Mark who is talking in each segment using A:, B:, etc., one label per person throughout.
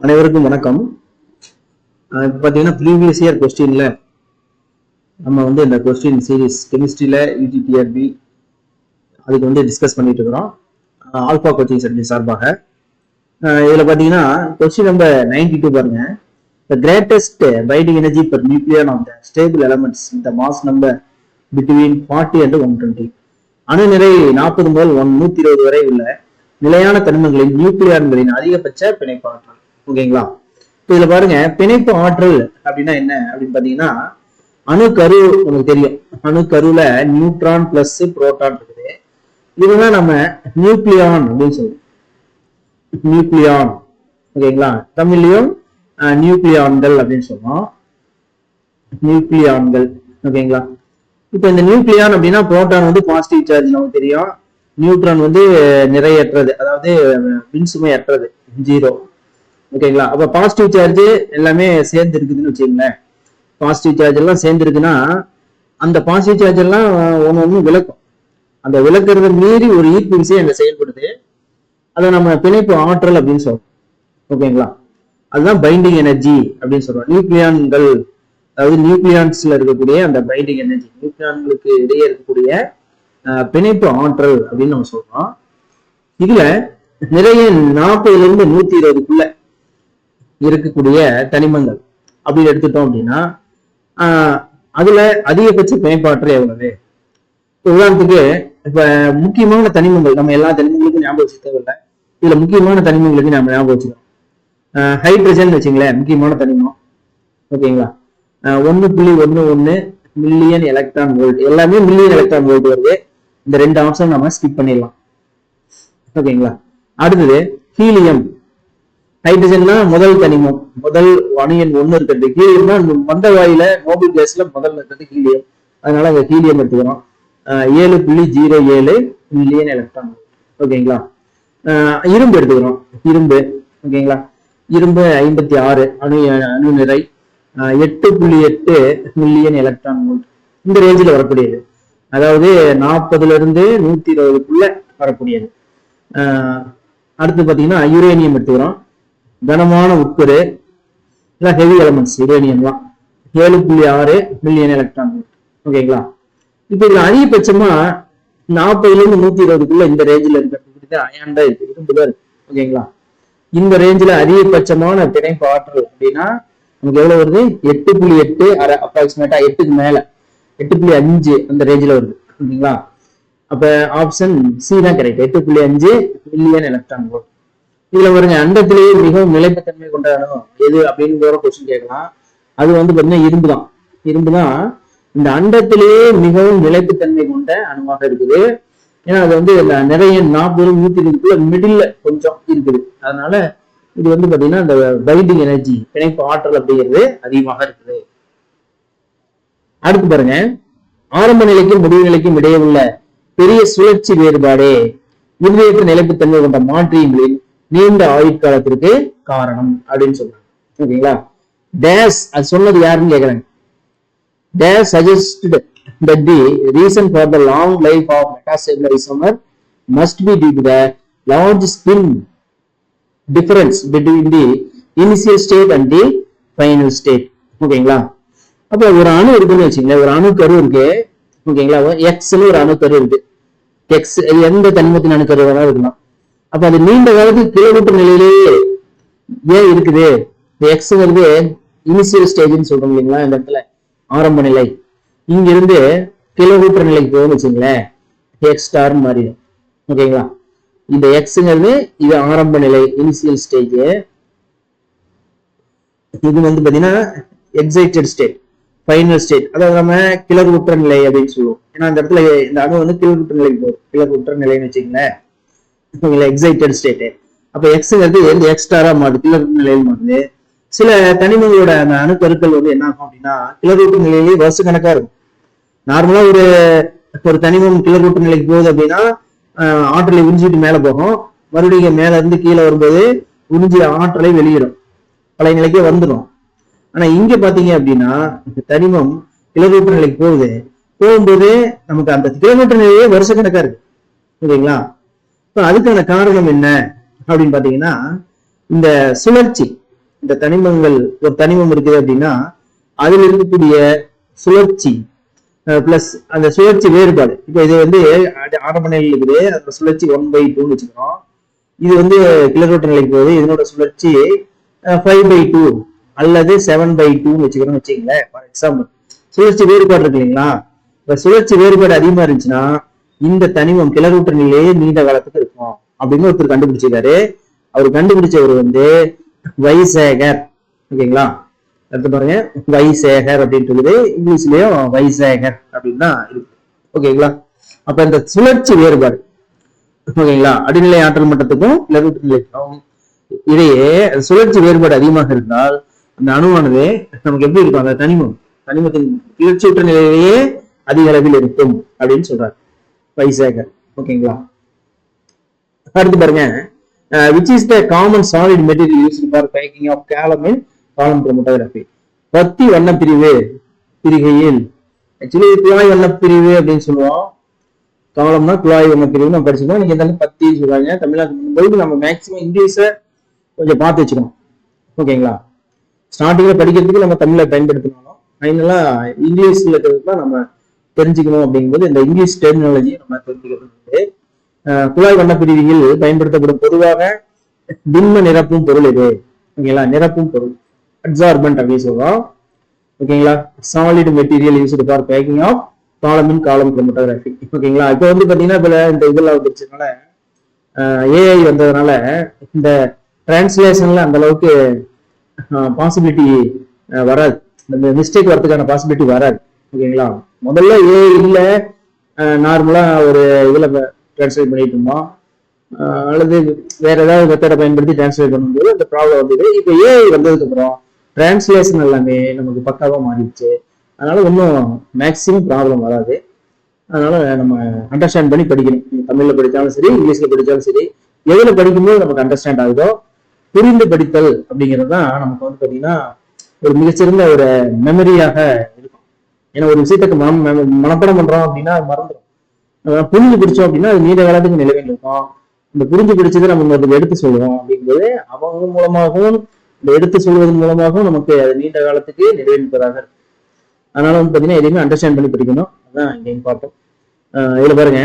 A: அனைவருக்கும் வணக்கம். இப்போ பார்த்தீங்கன்னா ப்ரீவியஸ் இயர் கொஸ்டின்ல நம்ம இந்த கொஸ்டின் சீரீஸ் கெமிஸ்ட்ரியில யூஜிடிஆர்பி அதுக்கு டிஸ்கஸ் பண்ணிட்டு இருக்கிறோம். ஆல்பா கோச்சிங் சென்டர் சார்பாக இதில் பார்த்தீங்கன்னா கொஸ்டின் நம்பர் 92 பாருங்க. The greatest binding energy per nucleon of the stable elements with the mass number between 40 and 120. அணு நிறை 40 முதல் 120 வரை உள்ள நிலையான தனிமங்களின் நியூக்ளியான்களின் அதிகபட்ச பிணைப்பு ஆற்றல். ஓகேங்களா? இதுல பாருங்க, பிணைப்பு ஆற்றல் அப்படின்னா என்ன அப்படின்னு பாத்தீங்கன்னா, அணுக்கரு உங்களுக்கு தெரியும். அணுக்கருல நியூட்ரான் பிளஸ் புரோட்டான் இருக்குது. இதுதான் நம்ம நியூக்ளியான் அப்படின்னு சொல்லுவோம். நியூக்ளியான், ஓகேங்களா? தமிழ்லயும் நியூக்ளியான்கள் அப்படின்னு சொல்லுவோம். நியூக்ளியான்கள், ஓகேங்களா? இப்ப இந்த நியூக்ளியான் அப்படின்னா புரோட்டான் பாசிட்டிவ் சார்ஜ் நமக்கு தெரியும். நியூட்ரான் நிறையற்றது, அதாவது மின்சுமை அற்றது, 0. ஓகேங்களா? அப்ப பாசிட்டிவ் சார்ஜ் எல்லாமே சேர்ந்து இருக்குதுன்னு வச்சுக்கோங்களேன். பாசிட்டிவ் சார்ஜ் எல்லாம் சேர்ந்து இருக்குன்னா அந்த பாசிட்டிவ் சார்ஜ் எல்லாம் ஒண்ணு விளக்கும். அந்த விளக்குறத மீறி ஒரு ஈர்ப்பு விசை அங்க செயல்படுது. அதை நம்ம பிணைப்பு ஆற்றல் அப்படின்னு சொல்றோம். ஓகேங்களா? அதுதான் பைண்டிங் எனர்ஜி அப்படின்னு சொல்றோம். நியூக்ளியான்கள், அதாவது நியூக்ளியான்ஸ்ல இருக்கக்கூடிய அந்த பைண்டிங் எனர்ஜி, நியூக்ளியான்களுக்கு இடையே இருக்கக்கூடிய பிணைப்பு ஆற்றல் அப்படின்னு நம்ம சொல்றோம். இதுல நிறைய 40ல இருந்து 120க்குள்ள இருக்கக்கூடிய தனிமங்கள் அப்படி எடுத்துட்டோம் அப்படின்னா அதுல அதிகபட்ச பிணைப்பாற்றல் எவ்வளவு? உதாரணத்துக்கு இப்ப முக்கியமான தனிமங்கள், நம்ம எல்லா தனிமங்களுக்கும் ஞாபகம் வச்சு தேவையில்லை. இதுல முக்கியமான தனிமங்களுக்கு நம்ம ஞாபகம் வச்சுக்கோம். ஹைட்ரஜன் வச்சுங்களேன், முக்கியமான தனிமம். ஓகேங்களா? 1.11 மில்லியன் எலக்ட்ரான் வோல்ட், எல்லாமே மில்லியன் எலக்ட்ரான் வோல்ட் வருது. இந்த 2 ஆப்ஷன் நம்ம ஸ்கிப் பண்ணிடலாம். ஓகேங்களா? அடுத்தது ஹீலியம். ஹைட்ரஜன்னா முதல் தனிமம், முதல் அணு எண் 1 இருக்கிறது. ஹீலியம்னா மந்த வாயில நோபல் கேஸ்ல முதல்ல இருக்கிறது ஹீலியம். அதனால அங்க ஹீலியம் எடுத்துக்கிறோம். 7.07 மில்லியன் எலக்ட்ரான். ஓகேங்களா? இரும்பு எடுத்துக்கிறோம். இரும்பு, ஓகேங்களா? இரும்பு 56 அணு நிறை, 8.8 மில்லியன் எலக்ட்ரான் வோல்ட். இந்த ரேஞ்சில் வரக்கூடியது, அதாவது 40ல இருந்து 120க்குள்ள வரக்கூடியது. அடுத்து பாத்தீங்கன்னா யுரேனியம் எடுத்துக்கிறோம். கனமான உட்கரு, ஹெவி எலமெண்ட்ஸ் யுரேனியம்லாம் 7.6 மில்லியன் எலக்ட்ரான் வோல்ட். ஓகேங்களா? இப்ப இதுல அதிகபட்சமா 40ல இருந்து 120க்குள்ள இந்த ரேஞ்சில் இருக்கிறது அயான் தான் இருக்கு, இரும்பு தான் இருக்கு. ஓகேங்களா? இந்த ரேஞ்சில அதிகபட்சமான பிணைப்பு ஆற்றல் அப்படின்னா நமக்கு எவ்வளவு வருது? 8.8, அப்ராக்சிமேட்டா 8க்கு மேல 8.5 அந்த ரேஞ்சில வருது. ஓகேங்களா? அப்ப ஆப்ஷன் சி தான் கரெக்ட், 8.5 மில்லியன் எலக்ட்ரான் வோல்ட். இதுல வருங்க, அண்டத்திலேயே மிகவும் நிலைப்புத்தன்மை கொண்ட அணு எது அப்படின்னு கொஸ்டின் கேட்கலாம். அது பாத்தீங்கன்னா இரும்பு தான். இரும்பு தான் இந்த அண்டத்திலேயே மிகவும் நிலைப்புத்தன்மை கொண்ட அணுவாக இருக்குது. ஏன்னா அது நிறைய 40 120க்குள்ள மிடில் கொஞ்சம் இருக்குது. அதனால இது பாத்தீங்கன்னா இந்த பைண்டிங் எனர்ஜி, பிணைப்பு ஆற்றல் அப்படிங்கிறது அதிகமாக இருக்குது. அடுத்து பாருங்க, ஆரம்ப நிலைக்கும் முடிவு நிலைக்கும் இடையே உள்ள பெரிய சுழற்சி வேறுபாடே உறுதியற்ற நிலைப்புத்தன்மை கொண்ட மாற்றியங்களின் நீண்ட ஆயுட்காலத்திற்கு காரணம் அப்படின்னு சொல்றாங்க. ஓகேங்களா? டேஸ் அது சொன்னது யாருன்னு கேக்குறாங்க. Days suggested that the reason for the long life of metastable isomer must be due to the large spin difference between the initial state and the final state. ஓகேங்களா? அப்ப ஒரு அணு இருக்குன்னு வச்சுங்களேன், ஒரு அணுக்கரு இருக்கு. ஓகேங்களா? எக்ஸ்னு ஒரு அணுக்கரு இருக்கு. எக்ஸ் எந்த தனிமத்தின் அணுக்கரு வேணாலும் இருக்கலாம். அப்ப அது நீண்ட காலத்துக்கு கிலோமீட்டர் நிலையிலேயே ஏன் இருக்குது? எக்ஸ்ங்கிறது இனிஷியல் ஸ்டேஜ்னு சொல்றோம் இல்லைங்களா? இந்த இடத்துல ஆரம்ப நிலை. இங்க இருந்து கிலோமீட்டர் நிலைக்கு போகணும்னு வச்சுங்களேன், எக்ஸ் ஸ்டார் மாறிடும். ஓகேங்களா? இந்த எக்ஸ்ங்கிறது இது ஆரம்ப நிலை, இனிஷியல் ஸ்டேஜ். இது பாத்தீங்கன்னா எக்ஸைட்டட் ஸ்டேட், ஃபைனல் ஸ்டேட். அதாவது நம்ம கிளர்வுற்ற நிலை அப்படின்னு சொல்லுவோம். ஏன்னா இந்த இடத்துல இந்த அணு கிளர்வுற்ற நிலைக்கு போகும். கிளர்வுற்ற நிலைன்னு வச்சுங்களேன், எக்ஸைட்டட் ஸ்டேட். அப்ப எக்ஸ்ங்கிறது எக்ஸ் ஸ்டாரா மாறுது, கிளர்வுற்ற நிலையில் மாறுது. சில தனிமங்களோட அந்த அணுக்கருக்கள் என்ன ஆகும் அப்படின்னா கிளர்வுற்ற நிலையிலேயே வருஷ கணக்கா இருக்கும். நார்மலா ஒரு தனிமம் கிளர்வுற்ற நிலைக்கு போகுது அப்படின்னா ஆற்றலை உறிஞ்சிட்டு மேல போகும். மறுபடியும் மேல இருந்து கீழே வரும்போது உறிஞ்சிய ஆற்றலை வெளியிடும், பழைய நிலைக்கே வந்துடும். ஆனா இங்க பாத்தீங்க அப்படின்னா இந்த தனிமம் கிளர்வுற்ற நிலைக்கு போகும்போது நமக்கு அந்த கிலோமீட்டர் நிலையே வருஷ கணக்கா இருக்கு. ஓகேங்களா? அதுக்கான காரணம் என்ன அப்படின்னு பாத்தீங்கன்னா இந்த சுழற்சி, இந்த தனிமங்கள் ஒரு தனிமம் இருக்குது அப்படின்னா அதுல இருக்கக்கூடிய சுழற்சி பிளஸ் அந்த சுழற்சி வேறுபாடு. இப்போ இது வந்து ஆரம்ப நிலையில் இருக்குது, அந்த சுழற்சி 1/2 வச்சுக்கிறோம். இது வந்து கிளர்வட்ட நிலைக்கு போகுது, இதனோட சுழற்சி 5/2 அல்லது 7/2 வச்சுக்கிறோம்னு வச்சுக்கங்களேன். ஃபார் எக்ஸாம்பிள் சுழற்சி வேறுபாடு இருக்கு இல்லைங்களா? இப்ப சுழற்சி வேறுபாடு அதிகமா இருந்துச்சுன்னா இந்த தனிமம் கிளர்வட்ட நிலையே நீண்ட காலத்துக்கு இருக்கும் அப்படின்னு ஒருத்தர் கண்டுபிடிச்சிருக்காரு. அவர் கண்டுபிடிச்சவர் வந்து வைசேகர். ஓகேங்களா? அடுத்து பாருங்க, வைசேகர் அப்படின்னு இருக்குது, இங்கிலீஷ்லயும் வைசேகர் அப்படின்னு தான் இருக்கு. ஓகேங்களா? அப்ப இந்த சுழற்சி வேறுபாடு, ஓகேங்களா, அடிநிலை ஆற்றல் மட்டத்துக்கும் கிளர்வட்ட நிலைக்கும் இடையே சுழற்சி வேறுபாடு அதிகமாக இருந்தால் அந்த அணுவானது நமக்கு எப்படி இருக்கும்? அந்த தனிமத்தின் கிளர்ச்சியுற்ற நிலையிலேயே அதிக அளவில் இருக்கும் அப்படின்னு சொல்றாரு வைசேகர். ஓகேங்களா? அடுத்து பாருங்க, which is the common solid material used for packing of column in column chromatography. பத்தி வண்ணப்பிரிவு பிரிகையில், ஆக்சுவலி குழாய் வண்ணப்பிரிவு அப்படின்னு சொல்லுவோம். காலம்னா குழாய் வண்ணப்பிரிவு நம்ம படிச்சுக்கோம். நீங்க இருந்தாலும் பத்தின்னு சொல்றாங்க. தமிழ்நாட்டு நம்ம மேக்சிமம் இங்கிலீஷை கொஞ்சம் பார்த்து வச்சுக்கணும். ஓகேங்களா? ஸ்டார்டிங்ல படிக்கிறதுக்கு நம்ம தமிழை பயன்படுத்தினாலும் ஃபைனலா இங்கிலீஷ்ல இருக்கிறதுலாம் நம்ம தெரிஞ்சுக்கணும். அப்படிங்கும்போது இந்த இங்கிலீஷ் டெர்மினாலஜியை நம்ம தெரிஞ்சுக்கிறது. குழாய் வண்ணப்பிரிவியில் பயன்படுத்தப்படும் பொதுவாக திண்ம நிரப்பும் பொருள் இது. ஓகேங்களா? நிரப்பும் பொருள் அப்சார்பன்ட் அப்படின்னு சொல்றோம். ஓகேங்களா? Solid material used for packing of column in காலம் குரோமட்டோகிராஃபி. ஓகேங்களா? இப்போ வந்து பாத்தீங்கன்னா இப்ப இந்த இதெல்லாம் வந்துருச்சுனால ஏஐ வந்ததுனால இந்த டிரான்ஸ்லேஷன்ல அந்த அளவுக்கு பாசிபிலிட்டி வராது, இந்த மிஸ்டேக் வரதுக்கான பாசிபிலிட்டி வராது. ஓகேங்களா? முதல்ல ஏஐ இல்ல, நார்மலா ஒரு இதுல டிரான்ஸ்லேட் பண்ணிட்டு இருந்தோம், அல்லது வேற ஏதாவது மெத்தடை பயன்படுத்தி டிரான்ஸ்லேட் பண்ணும்போது அந்த ப்ராப்ளம் வந்தது. இப்போ ஏஐ வந்ததுக்கு அப்புறம் டிரான்ஸ்லேஷன் எல்லாமே நமக்கு பக்காவா மாறிடுச்சு. அதனால ஒன்றும் மேக்சிமம் ப்ராப்ளம் வராது. அதனால நம்ம அண்டர்ஸ்டாண்ட் பண்ணி படிக்கணும். தமிழ்ல படித்தாலும் சரி, இங்கிலீஷ்ல படித்தாலும் சரி, எதுல படிக்கும்போது நமக்கு அண்டர்ஸ்டாண்ட் ஆகுதோ புரிந்து படித்தல் அப்படிங்கிறது தான் நமக்கு வந்து பார்த்தீங்கன்னா ஒரு மிகச்சிறந்த ஒரு மெமரியாக இருக்கும். ஏன்னா ஒரு விஷயத்துக்கு மனப்பாடம் பண்றோம் அப்படின்னா அது மறந்துடும். புரிஞ்சு பிடிச்சோம் அப்படின்னா அது நீண்ட காலத்துக்கு நிலவில் இருக்கும். இந்த புரிஞ்சு பிடிச்சதை நம்ம எடுத்து சொல்லுவோம் அப்படிங்கிறது அவங்க மூலமாகவும் இந்த எடுத்து சொல்வதன் மூலமாகவும் நமக்கு அது நீண்ட காலத்துக்கு நிறைவேற்பதாக இருக்கு. அதனால வந்து பாத்தீங்கன்னா எதையுமே அண்டர்ஸ்டாண்ட் பண்ணி படிக்கணும். அதான் இங்க இம்பார்ட்டன். இதுல பாருங்க,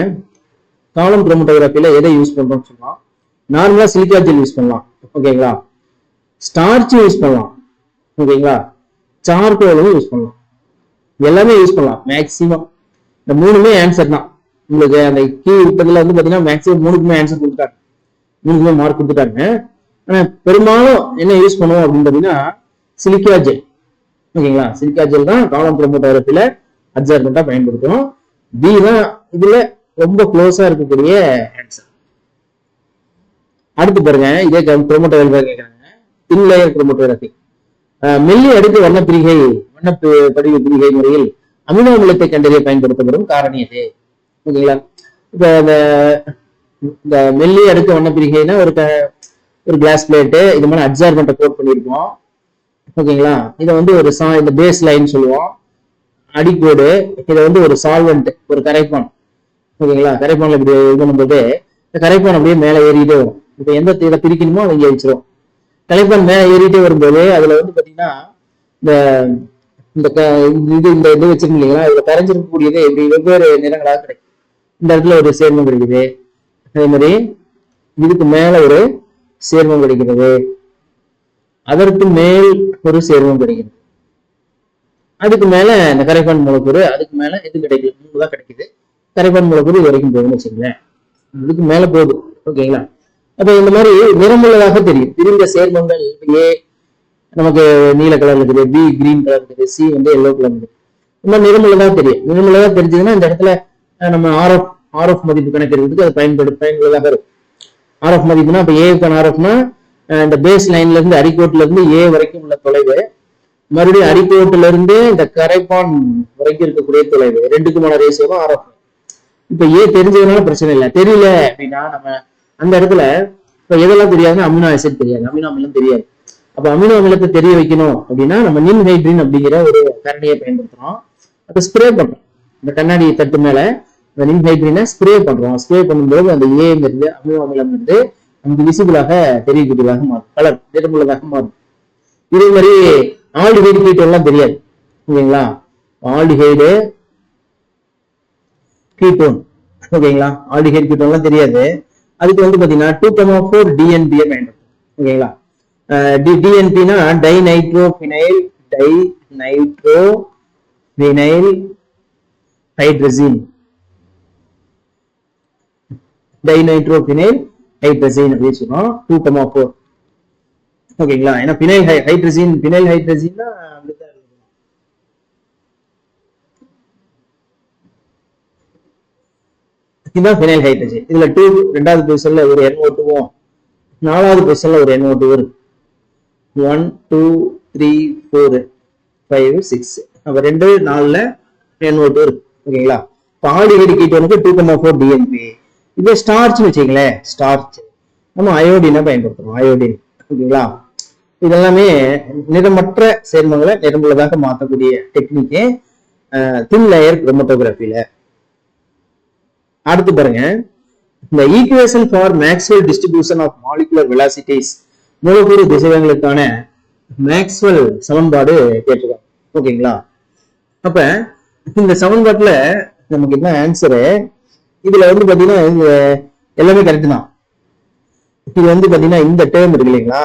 A: காலம் குரோமட்டோகிராஃபில எதை யூஸ் பண்றோம்னு சொல்லலாம். நார்மலா சிலிக்கா ஜெல் யூஸ் பண்ணலாம். ஓகேங்களா? ஸ்டார்ச் யூஸ் பண்ணலாம். ஓகேங்களா? சார்கோலும் யூஸ் பண்ணலாம். எல்லாமே யூஸ் பண்ணலாம் மேக்சிமம். இந்த மூணுமே ஆன்சர் தான் உங்களுக்கு. அந்த கீ விட்டதுல வந்து பாத்தீங்கன்னா மேக்சிமம் மூணுக்குமே ஆன்சர் கொடுத்துட்டாங்க, மூணுக்குமே மார்க் கொடுத்துட்டாங்க. ஆனா பெரும்பாலும் என்ன யூஸ் பண்ணுவோம் அப்படின்னு பாத்தீங்கன்னா சிலிக்கா ஜெல். ஓகேங்களா? சிலிக்கா ஜெல் தான் காலம் குரோமட்டோகிராஃபில அப்சார்பன்ட்டா பயன்படுத்துறோம். பி தான் இதுல ரொம்ப க்ளோஸா இருக்கக்கூடிய ஆன்சர். அடுத்து பாருங்க, இதே குரோமட்டோகிராஃபி கேட்கறாங்க. தின் லேயர் குரோமட்டோகிராஃபி, மெல்லிய அடுக்கு வண்ணப்பிரிகை படிவு பிரிகை முறையில் அமினோ அமிலத்தை கண்டறிய பயன்படுத்தப்படும் காரணி அது. ஓகேங்களா? இப்ப இந்த மெல்லிய அடுக்கு வண்ணப்பிரிகைனா ஒரு கிளாஸ் பிளேட்டு இது மாதிரி அப்சார்பன்ட்டை கோட் பண்ணியிருக்கோம். ஓகேங்களா? இதை வந்து ஒரு இந்த பேஸ் லைன் சொல்லுவோம், அடிக்கோடு. இதை வந்து ஒரு சால்வெண்ட், ஒரு கரைப்பான். ஓகேங்களா? கரைப்பான்ல இப்படி இது பண்ணும்போது இந்த கரைப்பான் அப்படியே மேலே ஏறிட்டே வரும். இப்ப எந்த இதை பிரிக்கணுமோ அதை இங்கே வச்சிரும். கரைப்பான் மேலே ஏறிட்டே வரும்போது அதுல வந்து பாத்தீங்கன்னா இந்த இது வச்சிருக்கோம் இல்லைங்களா, இதுல கரைஞ்சிருக்கக்கூடியது இப்படி வெவ்வேறு நிறங்களாக கிடைக்கும். இந்த இடத்துல ஒரு சேர்மம் கிடைக்குது, அதே மாதிரி இதுக்கு மேல ஒரு சேர்மம் கிடைக்கிறது, அதற்கு மேல் ஒரு சேர்மம் கிடைக்குது, அதுக்கு மேல இந்த கரைப்பான் மூலக்கூறு, அதுக்கு மேல எது கிடைக்கல, 3 தான் கிடைக்குது. கரைப்பான் மூலக்கூறு இது வரைக்கும் போகுதுன்னு வச்சுக்கோங்களேன், இதுக்கு மேல போகுது. ஓகேங்களா? அப்ப இந்த மாதிரி நிறமுள்ளதாக தெரியும். பிரிந்த சேர்மங்கள் ஏ நமக்கு நீல கலர் இருக்குது, பி கிரீன் கலர் இருக்குது, சி வந்து எல்லோ கலர் இருக்குது. இந்த மாதிரி நிறமுள்ளதாக தெரியும். நிறமுள்ளதாக தெரிஞ்சதுன்னா இந்த இடத்துல நம்ம ஆர்எஃப் மதிப்பு கணக்கெடுக்கிறதுக்கு அது பயனுள்ளதாக இருக்கும். ஆர்எஃப் மதிப்புனா இப்ப ஏக்கான ஆர்எஃப்னா இந்த பேஸ் லைன்ல இருந்து அரிக்கோட்டுல இருந்து ஏ வரைக்கும் உள்ள தொலைவு, மறுபடியும் அரிக்கோட்டுல இருந்து இந்த கரைப்பான் வரைக்கும் இருக்கக்கூடிய தொலைவு, ரெண்டுக்குமான ரேஷியோ தான் ஆர்எஃப். இப்ப ஏ தெரிஞ்சதுனால பிரச்சனை இல்லை. தெரியல அப்படின்னா நம்ம அந்த இடத்துல இப்ப எதெல்லாம் தெரியாதுன்னா அமினோ ஆசிட் தெரியாது, அமினோ அமிலம் தெரியாது. அப்ப அமினோ அமிலத்தை தெரிய வைக்கணும் அப்படின்னா நம்ம நின்ஹைட்ரின் அப்படிங்கிற ஒரு கரண்டியை பயன்படுத்துறோம். அதை ஸ்ப்ரே பண்றோம். இந்த கண்ணாடி தட்டு மேல இந்த நின்ஹைட்ரினை ஸ்ப்ரே பண்றோம். ஸ்ப்ரே பண்ணும்போது அந்த ஏங்கிறது அமினோ அமிலம் வந்து நமக்கு விசிபிளாக தெரியக்கூடியதாக மாறும், கலர் நிறமுள்ளதாக மாறும். இதே மாதிரி ஆல்டிஹைடு கீட்டோன் எல்லாம் தெரியாது. ஓகேங்களா, ஆல்டிஹைடு கீட்டோன், ஓகேங்களா, ஆல்டிஹைடு கீட்டோன் எல்லாம் தெரியாது. அதுக்கு வந்து பாத்தீங்கன்னா 2,4 DNP பயன்படுத்தும். ஓகேங்களா, டிஎன்பினா டைநைட்ரோபினைல் ஹைட்ரஜன், டைநைட்ரோபினைல் ஹைட்ரஜன் அப்படின்னு சொல்றோம் 2,4. ஓகேங்களா, ஏன்னா பினைல் ஹைட்ரஜன் இதுதான் பினைல் ஹைட்ரஜன். இதுல 2 ரெண்டாவது பொசிஷன்ல ஒரு NO2வும் 4வது பொசிஷன்ல ஒரு NO2 வரும். 1 2 3 4 5 6 அப்ப 2 4ல NO2 இருக்கு. ஓகேங்களா, ஆல்டிஹைடு கீட்டோனுக்கு 2,4 DNP. இது ஸ்டார்ச் வச்சுங்களேன், ஸ்டார்ச் நம்ம அயோடினை பயன்படுத்துறோம், அயோடின். ஓகேங்களா, இதெல்லாமே நிறமற்ற சேர்மங்களை நிறமுள்ளதாக மாற்றக்கூடிய டெக்னிக்கு தின் லேயர் குரோமட்டோகிராஃபில. அடுத்து பாருங்க, இந்த equation for Maxwell distribution of molecular velocities, மூலக்கூறு திசைவேகங்களுக்கான மேக்ஸ்வெல் சமன்பாடு கேட்டிருக்காங்க. ஓகேங்களா, அப்ப இந்த சமன்பாட்டுல நமக்கு என்ன ஆன்சரு, இதுல வந்து பாத்தீங்கன்னா எல்லாமே கரெக்ட் தான். இது வந்து பாத்தீங்கன்னா இந்த டேர்ம் இருக்கு இல்லைங்களா,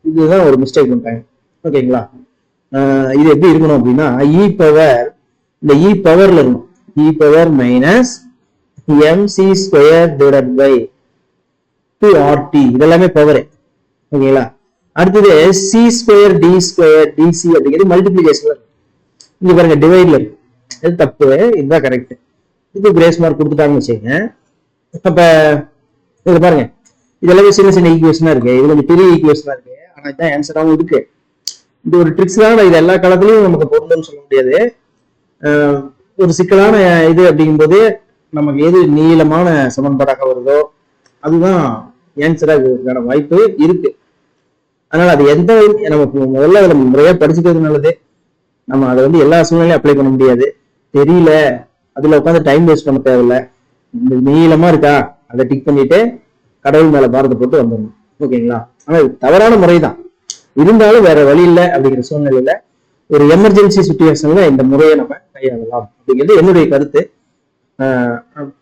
A: இதுதான் ஒரு மிஸ்டேக் பண்ணிட்டாங்க. ஓகேங்களா, இது எப்படி இருக்கணும் அப்படின்னா இ பவர், இந்த இ பவர்ல இருக்கணும், E power minus mc square divided by 2RT, இதெல்லாமே பவர். ஓகேங்களா, அடுத்தது C square D square DC அப்படிங்கிறது மல்டிபிளிகேஷன்ல இருக்கு. இங்க பாருங்க டிவைட்ல இருக்கு, இது தப்பு, இதுதான் கரெக்ட். இது கிரேஸ் மார்க் கொடுத்துட்டாங்கன்னு வச்சுக்கோங்க. அப்ப இது பாருங்க, இதெல்லாமே சின்ன சின்ன ஈக்குவேஷனா இருக்கு, இது கொஞ்சம் பெரிய ஈக்குவேஷனா இருக்கு, ஆனா இதுதான் ஆன்சராகவும் இருக்கு. இது ஒரு ட்ரிக்ஸ் தான், இது எல்லா காலத்திலையும் நமக்கு பொருந்தும்னு சொல்ல முடியாது. ஒரு சிக்கலான இது அப்படிங்கும்போது நமக்கு எது நீளமான சமன்பாடாக வருதோ அதுதான் ஆன்சரா இருக்கிறதுக்கான வாய்ப்பு இருக்கு. அதனால அது எந்த நமக்கு முதல்ல அதை முறையா படிச்சுக்கிறது நல்லது. நம்ம அதை வந்து எல்லா சூழ்நிலையும் அப்ளை பண்ண முடியாது. தெரியல, அதுல உட்காந்து டைம் வேஸ்ட் பண்ண தேவையில்லை. இந்த நீளமா இருக்கா அதை டிக் பண்ணிட்டு கடவுள் மேல பாரத்தை போட்டு வந்துடணும். ஓகேங்களா, ஆனா தவறான முறைதான், இருந்தாலும் வேற வழி இல்லை அப்படிங்கிற சூழ்நிலையில ஒரு எமர்ஜென்சி சுச்சுவேஷன்ல இந்த முறையை நம்ம கையாளலாம் அப்படிங்கிறது என்னுடைய கருத்து.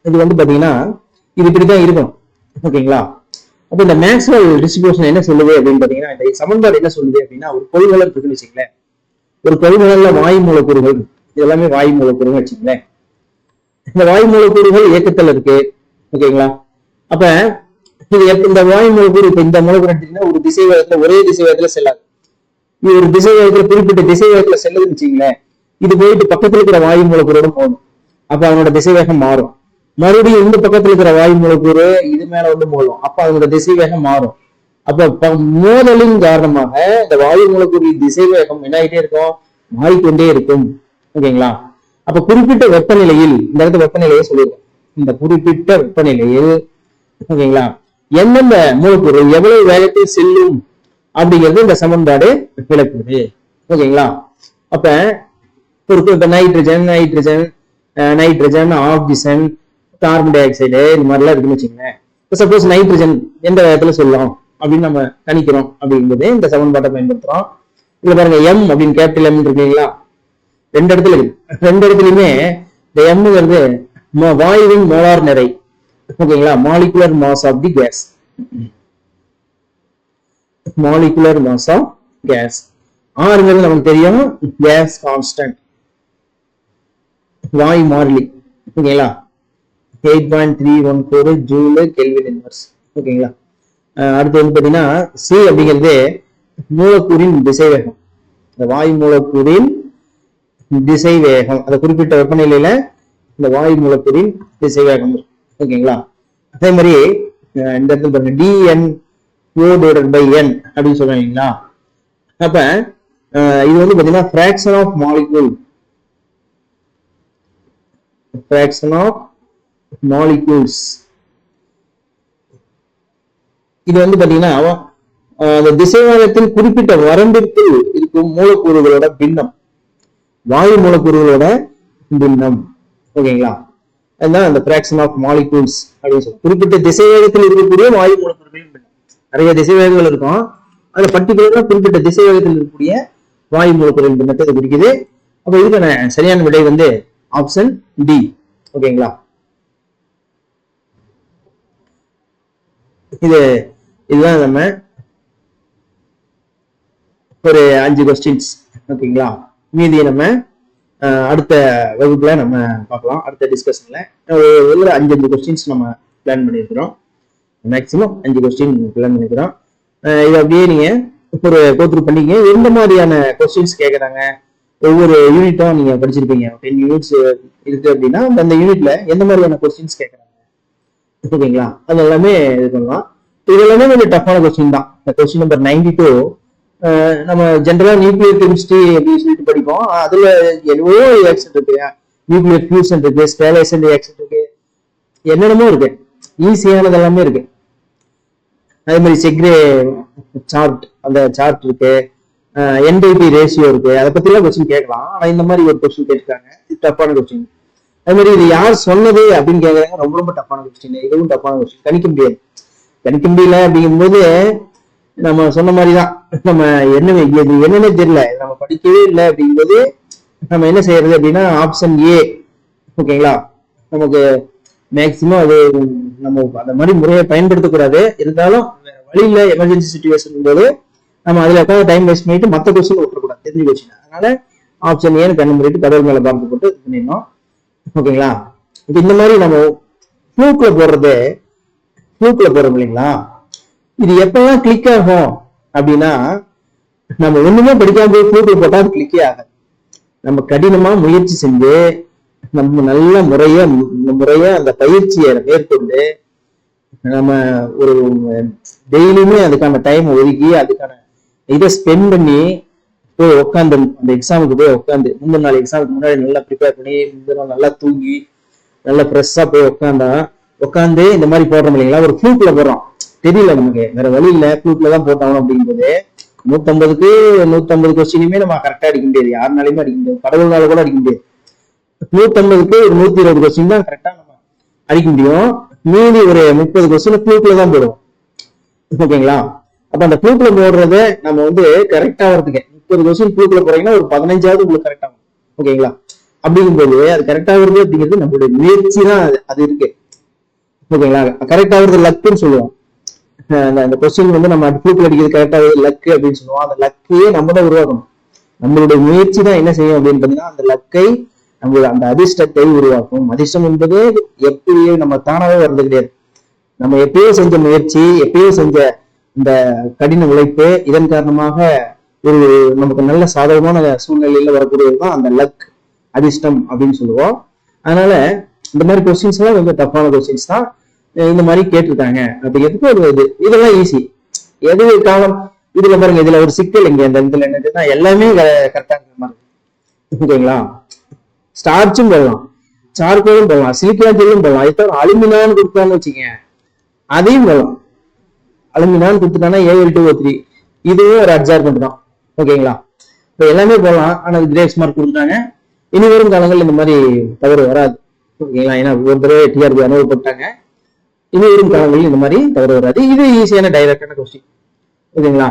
A: இது வந்து பாத்தீங்கன்னா இது இப்படிதான் இருக்கும். ஓகேங்களா, அப்ப இந்த மேக்ஸ்வெல் டிஸ்ட்ரிபியூஷன் என்ன சொல்லுது அப்படின்னு பாத்தீங்கன்னா, இந்த சமன்பாடு என்ன சொல்லுது அப்படின்னா, ஒரு கொள்கலன் இருக்குன்னு வச்சுங்களேன், ஒரு கொள்கலன்ல வாயு மூலக்கூறுகள், இதெல்லாமே வாயு மூலக்கூறுகள் வச்சுங்களேன். இந்த வாயு மூலக்கூறுகள் இயக்கத்தில் இருக்கு. ஓகேங்களா, அப்ப இது இந்த வாயு மூலக்கூறு, இப்ப இந்த மூலக்கூறு எடுத்தீங்கன்னா ஒரு திசை வேகத்துல, ஒரே திசை வேகத்துல செல்லாது. இது ஒரு திசை வேகத்துல, குறிப்பிட்ட திசை வேகத்துல செல்லுதுன்னு வச்சுங்களேன், இது போயிட்டு பக்கத்துல இருக்கிற வாயு மூலக்கூறோட போகணும். அப்ப அவனோட திசை வேகம் மாறும். மறுபடியும் இந்த பக்கத்துல இருக்கிற வாயு மூலக்கூறு இது மேல வந்து மோதும், அப்ப அதனோட திசை வேகம் மாறும். அப்ப மோதலின் காரணமாக இந்த வாயு மூலக்கூறு திசை வேகம் என்ன ஆகிட்டே இருக்கும், மாறிக்கொண்டே இருக்கும். ஓகேங்களா, அப்ப குறிப்பிட்ட வெப்பநிலையில், இந்த இடத்துல வெப்பநிலையை சொல்லியிருக்கோம், இந்த குறிப்பிட்ட வெப்பநிலையில் ஓகேங்களா எந்தெந்த மூலக்கூறு எவ்வளவு வேகத்தில் செல்லும் அப்படிங்கிறது இந்த சமன்பாடு விளக்குது. ஓகேங்களா, அப்ப இப்ப nitrogen oxygen carbon di oxide இந்த மாதிரிலாம் இருக்குன்னு வச்சுக்கோங்களேன். சப்போஸ் நைட்ரஜன் எந்த வேகத்துல சொல்லலாம் அப்படின்னு நம்ம கணிக்கிறோம் அப்படிங்கிறது இந்த சமன்பாட்டை பயன்படுத்துறோம். இதுல பாருங்க எம் அப்படின்னு கேபிட்டல் எம் இருக்குங்களா, ரெண்டு இடத்துல இருக்கு. ரெண்டு இடத்துலயுமே இந்த எம்ங்கிறது வாயுவின் மோலார் நிறை. ஓகேங்களா, molecular mass of the gas, molecular mass of gas. ஆறுங்கிறது நமக்கு தெரியும், கேஸ் கான்ஸ்டன்ட், வாயு மாறிலி. ஓகேங்களா, 8.314 ஜூல் கெல்வின் இன்வர்ஸ். ஓகேங்களா, அடுத்து வந்து பாத்தீங்கன்னா சி அப்படிங்கிறது மூலக்கூறின் திசை வேகம், இந்த வாயு மூலக்கூறின் திசை வேகம், அந்த குறிப்பிட்ட வெப்பநிலையில இந்த வாயு மூலக்கூறின் திசை வேகம். ஓகேங்களா, அதே மாதிரி இந்த இடத்துல பாருங்க dN/n அப்படின்னு சொல்றீங்களா. அப்ப இது வந்து பாத்தீங்கன்னா fraction of molecule, fraction of molecules. இது வந்து பாத்தீங்கன்னா அந்த திசைவேகத்தில் குறிப்பிட்ட வரம்பிற்குள் இருக்கும் மூலக்கூறுகளோட பின்னம், வாயு மூலக்கூறுகளோட பின்னம். ஓகேங்களா, அதுதான் அந்த fraction of molecules அப்படின்னு சொல்லி, குறிப்பிட்ட திசைவேகத்தில் இருக்கக்கூடிய வாயு மூலக்கூறுகளின் பின்னம். நிறைய திசைவேகங்கள் இருக்கும், அது பர்டிகுலரா குறிப்பிட்ட திசை வேகத்தில் இருக்கக்கூடிய வாயு மூலக்கூறு இந்த மெத்தட் குறிக்குது. அப்ப இதுக்கான சரியான விடை வந்து ஆப்ஷன் டி. ஓகேங்களா? இதுதான் நம்ம ஒரு 5 கொஸ்டின்ஸ். ஓகேங்களா? மீதியை நம்ம அடுத்த வகுப்புல நம்ம பார்க்கலாம். அடுத்த டிஸ்கஷன்ல ஒரு 5 கொஸ்டின்ஸ் நம்ம பிளான் பண்ணியிருக்கிறோம். மேக்சிமம் 5 கொஸ்டின் பிளான் பண்ணியிருக்கிறோம். இதை அப்படியே நீங்க ஒரு கோத்ரூ பண்ணிக்க. எந்த மாதிரியான கொஸ்டின்ஸ் கேட்கறாங்க, ஒவ்வொரு யூனிட்டும் நீங்க படிச்சிருப்பீங்க. 10 யூனிட்ஸ் இருக்கு அப்படின்னா அந்த யூனிட்ல எந்த மாதிரியான கொஸ்டின்ஸ் கேட்கறாங்க, ஓகேங்களா? அது எல்லாமே இது பண்ணலாம். இது எல்லாமே கொஞ்சம் டஃப்பான கொஸ்டின் தான். கொஸ்டின் நம்பர் 92 நம்ம ஜென்ரலா நியூக்ளியர் கெமிஸ்ட்ரி அப்படின்னு சொல்லிட்டு படிப்போம். அதுல எவ்வளவோ ரியாக்ஷன் இருக்கு, நியூக்ளியர் ஃபியூஷன் இருக்கு, ஸ்டெரிலைசேஷன் ரியாக்ஷன் இருக்கு, என்னென்னமோ இருக்கு, ஈஸியானது எல்லாமே இருக்கு. அதே மாதிரி செக்ரே சார்ட், அந்த சார்ட் இருக்கு, என்டிபி ரேஷியோ இருக்கு. அதை பத்தி எல்லாம் கொஸ்டின் கேட்கலாம். ஆனா இந்த மாதிரி ஒரு கொஸ்டின் கேட்டிருக்காங்க, இது டஃப்பான கொஸ்டின். அதே மாதிரி இது யார் சொன்னது அப்படின்னு கேட்கறாங்க, ரொம்ப ரொம்ப டஃப்பான கொஸ்டின். இதுவும் டஃப்பான கொஸ்டின், கணிக்க முடியாது. கணிக்க முடியல அப்படிங்கும்போது நம்ம சொன்ன மாதிரிதான், நம்ம என்னன்னே தெரியல, நம்ம படிக்கவே இல்லை அப்படிங்கும்போது நம்ம என்ன செய்யறது அப்படின்னா ஆப்ஷன் ஏ. ஓகேங்களா? நமக்கு மேக்சிமம் அது நம்ம அந்த மாதிரி முறையை பயன்படுத்தக்கூடாது. இருந்தாலும் வேற வழி இல்லை, எமர்ஜென்சி சுச்சுவேஷன் போது நம்ம அதுல உட்காந்து டைம் வேஸ்ட் பண்ணிட்டு மற்ற கொஸ்டின் விட்டுறக்கூடாது, தெரிஞ்சு கொஸ்டின். அதனால ஆப்ஷன் ஏன்னு கண்ணு முறைட்டு கடவுள் மேல பார்த்து போட்டு இது பண்ணிடணும். ஓகேங்களா? இப்ப இந்த மாதிரி நம்ம ஃப்ளூக்ல போறோம் இல்லைங்களா? இது எப்பெல்லாம் கிளிக் ஆகும் அப்படின்னா, நம்ம ஒண்ணுமே படிக்காம போய் ஃப்ளூக்ல போட்டா அது கிளிக்கே ஆகாது. நம்ம கடினமா முயற்சி செஞ்சு நம்ம நல்ல முறையா அந்த பயிற்சியை மேற்கொண்டு நம்ம ஒரு டெய்லியுமே அதுக்கான டைம் ஒதுக்கி அதுக்கான இதை ஸ்பெண்ட் பண்ணி போய் உட்காந்து அந்த எக்ஸாமுக்கு போய் உட்காந்து முந்தின நாள் எக்ஸாமுக்கு முன்னாடி நல்லா ப்ரிப்பேர் பண்ணி முந்தின நாள் நல்லா தூங்கி நல்லா ஃப்ரெஷ்ஷா போய் உட்காந்து இந்த மாதிரி போடுறோம் இல்லைங்களா? ஒரு ஃப்ளூக்ல போடுறோம், தெரியல நமக்கு, வேற வழி இல்லை, ஃப்ளூக்ல தான் போட்டாங்க அப்படிங்கும்போது 150 கொஸ்டினுமே நம்ம கரெக்டா அடிக்க முடியாது, யாருனாலுமே அடிக்க முடியாது, கடவுள்னால கூட அடிக்க முடியாது. 150க்கு ஒரு 120 கொஸ்டின் தான் கரெக்டா நம்ம அடிக்க முடியும். மீதி ஒரு 30 கொஸ்டின் ஃப்ளூக்ல தான் போடுவோம். ஓகேங்களா? அப்ப அந்த ஃப்ளூக்ல போடுறத நம்ம வந்து கரெக்டா வரதுக்கு 30 கொஸ்டின் ஃப்ளூக்ல போறீங்கன்னா ஒரு 15ஆவது உங்களுக்கு கரெக்டா வரும். ஓகேங்களா? அப்படிங்கும்போது அது கரெக்டா வருது அப்படிங்கிறது நம்மளுடைய முயற்சி தான் அது இருக்கு. ஓகேங்களா? கரெக்டா வருது லக்குன்னு சொல்லுவோம். அந்த கொஸ்டின் வந்து நம்ம ஃப்ளூக்ல அடிக்கிறது கரெக்டா வருது லக்கு அப்படின்னு சொல்லுவோம். அந்த லக்கையே நம்ம தான் உருவாக்கணும். நம்மளுடைய முயற்சி தான் என்ன செய்யும் அப்படின்னு பாத்தீங்கன்னா அந்த லக்கை, நம்மளோட அந்த அதிர்ஷ்டத்தை உருவாக்கும். அதிர்ஷ்டம் என்பது எப்படியே நம்ம தானாவே வர்றது கிடையாது. நம்ம எப்பயோ செஞ்ச முயற்சி, எப்பயோ செஞ்ச இந்த கடின உழைப்பு, இதன் காரணமாக ஒரு நமக்கு நல்ல சாதகமான சூழ்நிலையில வரக்கூடியதுதான் அந்த லக், அதிர்ஷ்டம் அப்படின்னு சொல்லுவோம். அதனால இந்த மாதிரி கொஸ்டின்ஸ் எல்லாம் ரொம்ப டஃப்பான கொஸ்டின்ஸ் தான் இந்த மாதிரி கேட்டிருக்காங்க அப்படிங்கிறதுக்கு ஒரு இதெல்லாம் ஈஸி. எது காலம் இதுல பாருங்க, இதுல ஒரு சிக்கல் இங்க இந்த இதுல என்னதுன்னா எல்லாமே கரெக்டா இருக்கிற மாதிரி. ஓகேங்களா? ஸ்டார்ச்சும் போடலாம், சார்கோலும் போடலாம், சிலிக்கான் ஜெல்லும் போடலாம். இப்போ அலுமினான்னு கொடுத்தான்னு வச்சுக்கேன், அதையும் போடலாம். அலுமினான்னு கொடுத்துட்டானா Al2O3, இதுவும் ஒரு அட்ஜார்மெண்ட் தான். ஓகேங்களா? இப்போ எல்லாமே போடலாம். ஆனா கிரேஸ் மார்க் கொடுத்துட்டாங்க. இனி வரும் காலங்கள் இந்த மாதிரி தவறு வராது. ஓகேங்களா? ஏன்னா ஒரு தடவை டிஆர்பி அனுபவப்பட்டாங்க. இனி வரும் காலங்களில் இந்த மாதிரி தவறு வராது. இது ஈஸியான டைரக்டான கொஸ்டின். ஓகேங்களா?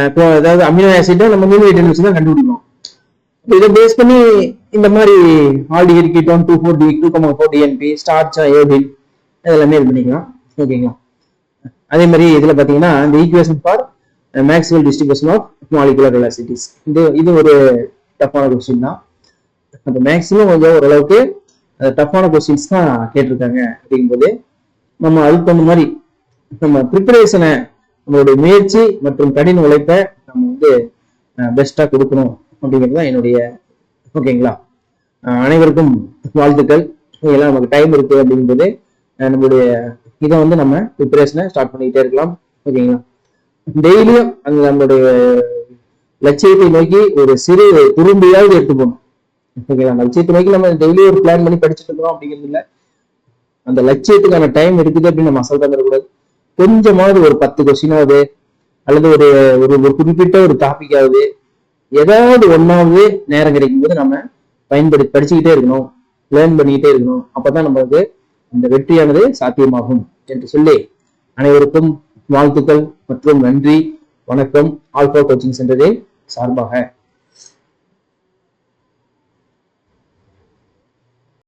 A: இப்போ அதாவது அமினோ ஆசிட்டை நம்ம நியூமரேட்டர் வச்சு தான் கண்டுபிடிக்கணும். இதை பேஸ் பண்ணி இந்த மாதிரி aldehyde ketone 2,4-DNP starch iodine இதெல்லாமே இது பண்ணிக்கலாம். ஓகேங்களா? அதே மாதிரி இதுல பாத்தீங்கன்னா இந்த equation for Maxwell distribution of molecular velocities, இது ஒரு டஃப்பான கொஸ்டின் தான். அப்போ மேக்ஸிமம் கொஞ்சம் ஓரளவுக்கு டஃப்பான கொஸ்டின்ஸ் தான் கேட்டிருக்காங்க. அப்படிங்கும்போது நம்ம அதுக்கு தகுந்த மாதிரி நம்ம ப்ரிப்பரேஷனை, நம்மளுடைய முயற்சி மற்றும் கடின உழைப்பை நம்ம வந்து பெஸ்டா கொடுக்கணும் அப்படிங்கிறது தான் என்னுடைய. ஓகேங்களா? அனைவருக்கும் வாழ்த்துக்கள். எல்லாம் நமக்கு டைம் இருக்கு அப்படிங்கும்போது நம்மளுடைய இதை வந்து நம்ம ப்ரிப்பரேஷனை ஸ்டார்ட் பண்ணிக்கிட்டே இருக்கலாம். ஓகேங்களா? டெய்லியும் அந்த நம்மளுடைய லட்சியத்தை நோக்கி ஒரு சிறு துரும்பியாவது எடுத்து போகணும். ஓகேங்களா? லட்சியத்தை நோக்கி நம்ம டெய்லி ஒரு பிளான் பண்ணி படிச்சுட்டு இருக்கோம் அப்படிங்கிறது இல்லை. அந்த லட்சியத்துக்கான டைம் இருக்குது அப்படின்னு நம்ம அசல் தந்துடக்கூடாது. கொஞ்சமாவது ஒரு 10 கொஸ்டினாவது அல்லது ஒரு ஒரு குறிப்பிட்ட ஒரு டாபிக்காவது ஏதாவது ஒன்னாவது நேரம் கிடைக்கும் போது நம்ம படிச்சுக்கிட்டே இருக்கணும், லேர்ன் பண்ணிக்கிட்டே இருக்கணும். அப்பதான் நம்மளுக்கு அந்த வெற்றியானது சாத்தியமாகும் என்று சொல்லி அனைவருக்கும் வாழ்த்துக்கள் மற்றும் நன்றி. வணக்கம். ஆல்பா கோச்சிங் சென்டரின் சார்பாக